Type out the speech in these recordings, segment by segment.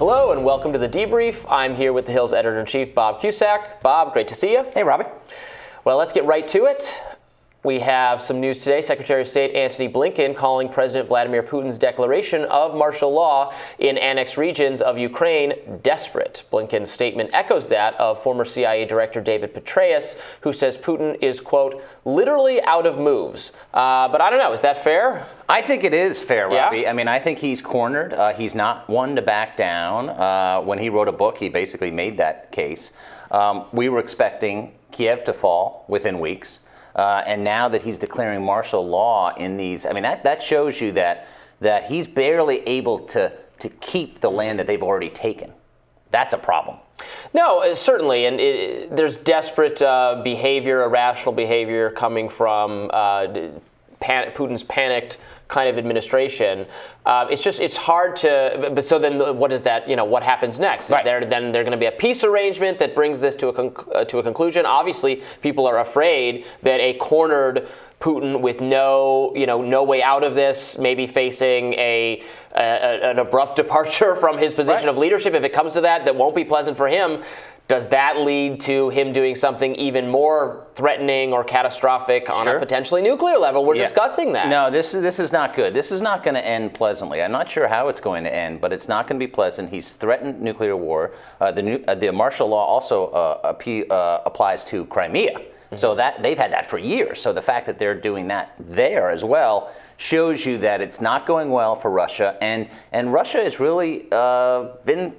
Hello and welcome to the Debrief. I'm here with the Hill's editor-in-chief, Bob Cusack. Bob, great to see you. Hey, Robby. Well, let's get right to it. We have some news today. Secretary of State Antony Blinken calling President Vladimir Putin's declaration of martial law in annexed regions of Ukraine desperate. Blinken's statement echoes that of former CIA Director David Petraeus, who says Putin is, quote, literally out of moves. But I don't know. Is that fair? I think it is fair, Robby. Yeah? I mean, I think he's cornered. He's not one to back down. When he wrote a book, he basically made that case. We were expecting Kiev to fall within weeks. And now that he's declaring martial law in these, I mean, that shows you that he's barely able to keep the land that they've already taken. That's a problem. No, certainly. And there's desperate behavior, irrational behavior coming from Putin's panicked kind of administration. It's hard to, but so then what is that, what happens next? Right. Then there's going to be a peace arrangement that brings this to a conclusion. Obviously, people are afraid that a cornered Putin with no way out of this, maybe facing an abrupt departure from his position of leadership. If it comes to that won't be pleasant for him. Does that lead to him doing something even more threatening or catastrophic on a potentially nuclear level? We're discussing that. No, this is not good. This is not going to end pleasantly. I'm not sure how it's going to end, but it's not going to be pleasant. He's threatened nuclear war. The martial law also applies to Crimea. Mm-hmm. So that they've had that for years. So the fact that they're doing that there as well shows you that it's not going well for Russia. And Russia has really been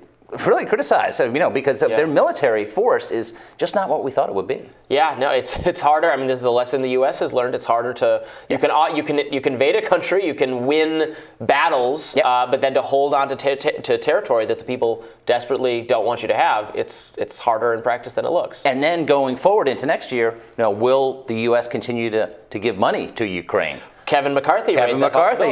really criticized, because their military force is just not what we thought it would be. Yeah, no, it's harder. I mean, this is a lesson the U.S. has learned. It's harder to you can invade a country, you can win battles, but then to hold on to territory that the people desperately don't want you to have, it's harder in practice than it looks. And then going forward into next year, will the U.S. continue to give money to Ukraine? Kevin McCarthy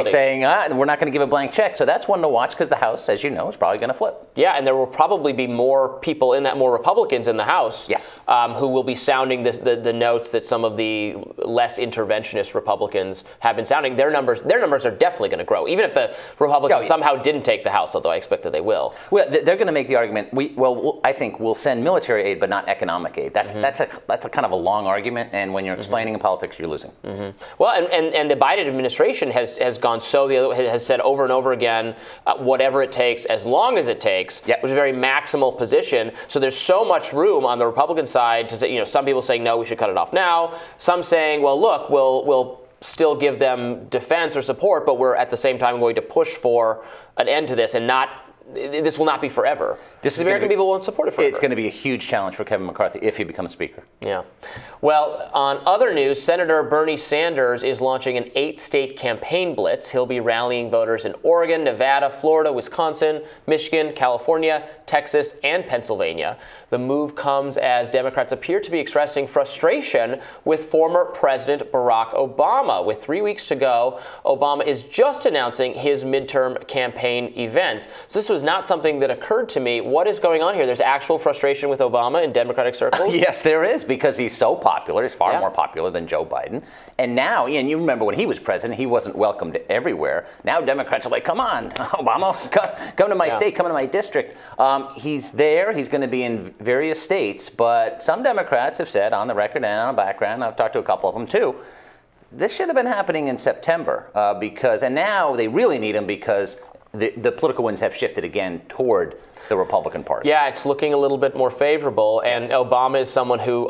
saying, we're not going to give a blank check. So that's one to watch because the House, as you know, is probably going to flip. Yeah, and there will probably be more people in that, more Republicans in the House, who will be sounding the notes that some of the less interventionist Republicans have been sounding. Their numbers are definitely going to grow, even if the Republicans somehow didn't take the House, although I expect that they will. Well, they're going to make the argument, I think we'll send military aid, but not economic aid. That's a kind of a long argument, and when you're explaining in politics, you're losing. Mm-hmm. Well, and the Biden administration has said over and over again, whatever it takes, as long as it takes, which is a very maximal position. So there's so much room on the Republican side to say, some people saying, no, we should cut it off now. Some saying, well, look, we'll still give them defense or support, but we're at the same time going to push for an end to this and this will not be forever. The American people won't support it forever. It's going to be a huge challenge for Kevin McCarthy if he becomes Speaker. Yeah. Well, on other news, Senator Bernie Sanders is launching an 8-state campaign blitz. He'll be rallying voters in Oregon, Nevada, Florida, Wisconsin, Michigan, California, Texas, and Pennsylvania. The move comes as Democrats appear to be expressing frustration with former President Barack Obama. With 3 weeks to go, Obama is just announcing his midterm campaign events. So this was not something that occurred to me. What is going on here? There's actual frustration with Obama in Democratic circles? Yes, there is, because he's so popular. He's far more popular than Joe Biden. And now, and you remember when he was president, he wasn't welcomed everywhere. Now Democrats are like, come on, Obama, come to my state, come to my district. He's there. He's going to be in various states. But some Democrats have said on the record and on the background, I've talked to a couple of them too, this should have been happening in September and now they really need him because the political winds have shifted again toward the Republican Party. Yeah, it's looking a little bit more favorable, and Obama is someone who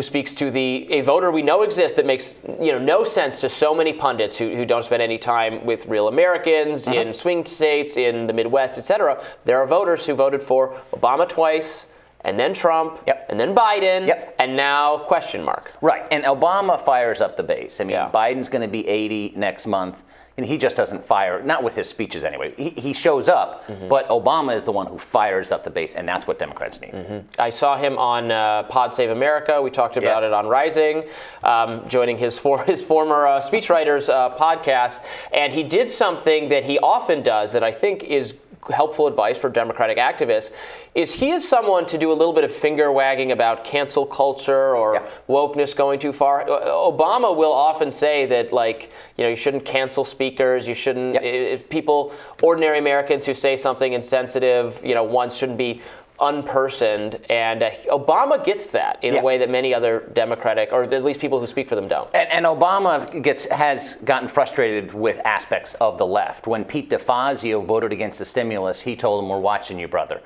speaks to a voter we know exists that makes no sense to so many pundits who don't spend any time with real Americans in swing states, in the Midwest, etc. There are voters who voted for Obama twice, and then Trump, and then Biden, and now question mark. Right, and Obama fires up the base. I mean, Biden's going to be 80 next month. And he just doesn't fire, not with his speeches anyway. He shows up, but Obama is the one who fires up the base, and that's what Democrats need. I saw him on Pod Save America. We talked about it on Rising, joining his former speechwriters podcast. And he did something that he often does that I think is helpful advice for Democratic activists is he is someone to do a little bit of finger wagging about cancel culture or wokeness going too far. Obama will often say that, like, you shouldn't cancel speakers. You shouldn't, if people, ordinary Americans who say something insensitive, once shouldn't be unpersoned, and Obama gets that in a way that many other Democratic, or at least people who speak for them, don't. And Obama has gotten frustrated with aspects of the left. When Pete DeFazio voted against the stimulus, he told him, "We're watching you, brother."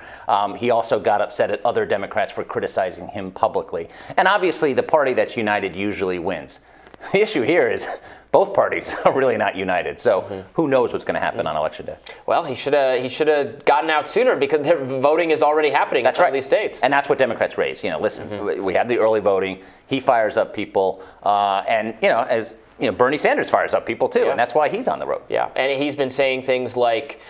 He also got upset at other Democrats for criticizing him publicly. And obviously, the party that's united usually wins. The issue here is both parties are really not united. So who knows what's going to happen on Election Day? Well, he should have gotten out sooner because their voting is already happening in some of these states. And that's what Democrats raise. Listen, we have the early voting. He fires up people, and as Bernie Sanders fires up people too, and that's why he's on the road. Yeah, and he's been saying things like,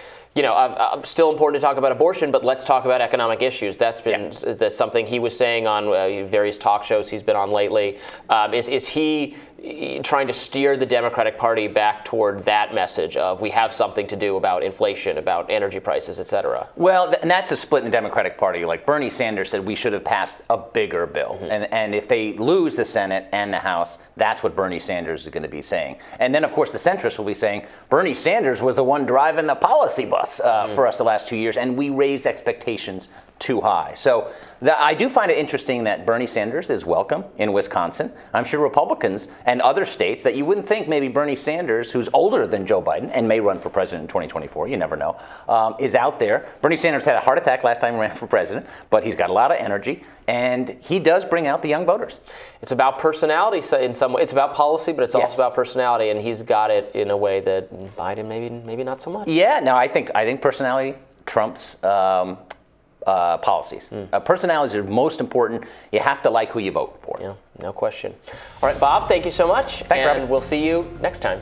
still important to talk about abortion, but let's talk about economic issues. That's something he was saying on various talk shows he's been on lately. Is he trying to steer the Democratic Party back toward that message of we have something to do about inflation, about energy prices, et cetera? Well, and that's a split in the Democratic Party. Like Bernie Sanders said, we should have passed a bigger bill. And if they lose the Senate and the House, that's what Bernie Sanders is going to be saying. And then, of course, the centrists will be saying, Bernie Sanders was the one driving the policy bus for us the last 2 years, and we raised expectations too high. So I do find it interesting that Bernie Sanders is welcome in Wisconsin. I'm sure Republicans and other states that you wouldn't think maybe Bernie Sanders, who's older than Joe Biden and may run for president in 2024, you never know, is out there. Bernie Sanders had a heart attack last time he ran for president, but he's got a lot of energy, and he does bring out the young voters. It's about personality in some way. It's about policy, but it's also about personality, and he's got it in a way that Biden maybe not so much. Yeah, no, I think personality trumps policies. Personalities are most important. You have to like who you vote for. Yeah, no question. All right, Bob, thank you so much. Thanks, Robby. And we'll see you next time.